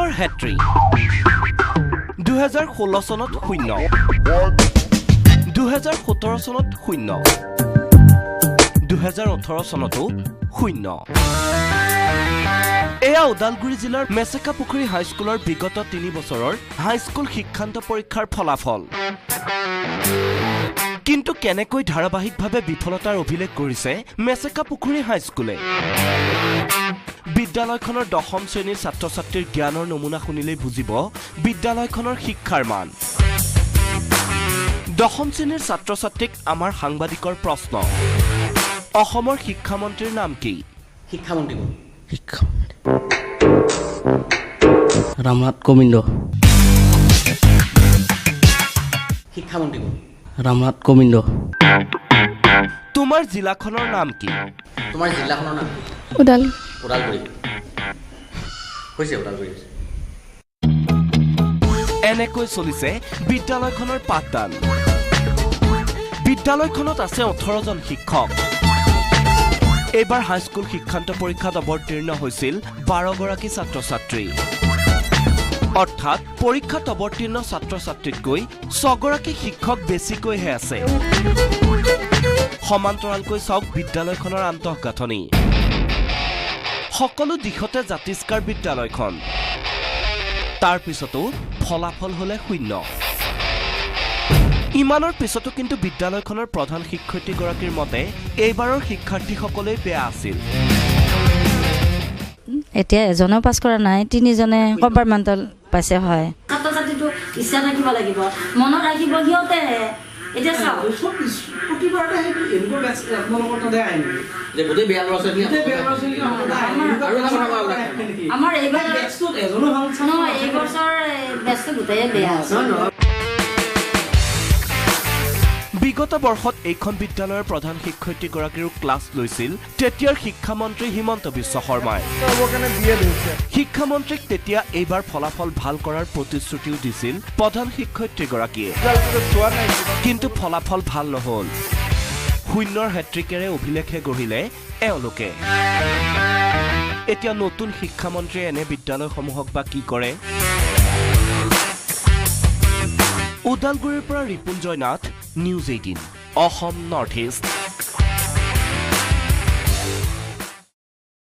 শূন্যৰ হেট্ৰিক 2016 চনত শূন্য 2017 চনত শূন্য 2018 চনতো শূন্য এয়া ওদালগুৰি জিলাৰ মেচেকা পুখুৰী হাইস্কুলৰ বিগত 3 বছৰৰ হাইস্কুল শিক্ষান্ত পৰীক্ষাৰ ফলাফল কিন্তু কেনেকৈ ধাৰাবাহিকভাৱে বিফলতাৰ অভিলেখ কৰিছে মেচেকা পুখুৰী হাইস্কুলে বিদ্যালয়খনৰ 10ম শ্ৰেণীৰ ছাত্ৰ-ছাত্ৰীৰ জ্ঞানৰ নমুনা শুনিলেই বুজিব বিদ্যালয়খনৰ শিক্ষাৰ মান 10ম শ্ৰেণীৰ ছাত্ৰ-ছাত্ৰীক আমাৰ সাংবাদিকৰ প্ৰশ্ন অসমৰ শিক্ষামন্ত্ৰীৰ নাম কি শিক্ষামন্ত্ৰী ৰামনাথ কোবিন্দ শিক্ষামন্ত্ৰী ৰামনাথ কোবিন্দ তোমাৰ জিলাখনৰ নাম কি তোমাৰ জিলাখনৰ নাম ওদালগুৰি হৈছে ওদালগুৰি এনেকৈ চলিছে বিদ্যালয়খনৰ পাঠদান বিদ্যালয়খনত আছে 18 জন শিক্ষক এবাৰ হাইস্কুল শিক্ষান্ত পৰীক্ষাত অৱতীৰ্ণ হৈছিল 12 গৰাকী ছাত্ৰ-ছাত্ৰী অৰ্থাৎ পৰীক্ষাত অৱতীৰ্ণ ছাত্ৰ-ছাত্ৰীতকৈ 6 গৰাকী শিক্ষক বেছিকৈহে আছে সমান্তৰালকৈ চাওক বিদ্যালয়খনৰ আন্তঃগাঁথনি সকলো দিশতে জাতিস্কাৰ বিদ্যালয়খন তাৰ পিছতো ফলাফল হলে শূন্য ইমানৰ পিছতো কিন্তু বিদ্যালয়খনৰ প্ৰধান শিক্ষয়িত্ৰী গৰাকীৰ মতে এইবাৰৰ শিক্ষাৰ্থীসকলে বেয়া আছিল এতিয়া এজনেও পাছ কৰা নাই তিনিজনে কম্পাৰ্টমেণ্টেল পাইছে হয় ছাত্ৰ-ছাত্ৰীটো ইচ্ছা থাকিব লাগিব মনত ৰাখিব সিহঁতে এতিয়া চাওক প্ৰতিবাৰতে এনেকুৱা বেছ আপোনালোকৰ তাতে আহে যে গোটেই বেয়া ল'ৰা ছোৱালী আমাৰ এইবাৰ বেছটোত এজনো ভাল নহয় এই বছৰ বেছটো গোটেই বেয়া আছে বিগত বৰ্ষত এইখন বিদ্যালয়ৰ প্ৰধান শিক্ষয়িত্ৰী গৰাকীৰো ক্লাছ লৈছিল তেতিয়াৰ শিক্ষামন্ত্ৰী হিমন্ত বিশ্ব শৰ্মাই শিক্ষামন্ত্ৰীক তেতিয়া এইবাৰ ফলাফল ভাল কৰাৰ প্ৰতিশ্ৰুতিও দিছিল প্ৰধান শিক্ষয়িত্ৰী গৰাকীয়ে কিন্তু ফলাফল ভাল নহল শূন্যৰ হেট্ৰিকেৰে অভিলেখে গঢ়িলে এওঁলোকে এতিয়া নতুন শিক্ষামন্ত্ৰীয়ে এনে বিদ্যালয়সমূহক বা কি কৰে ওদালগুৰিৰ পৰা Ripunjay Nath news 18 Assam north east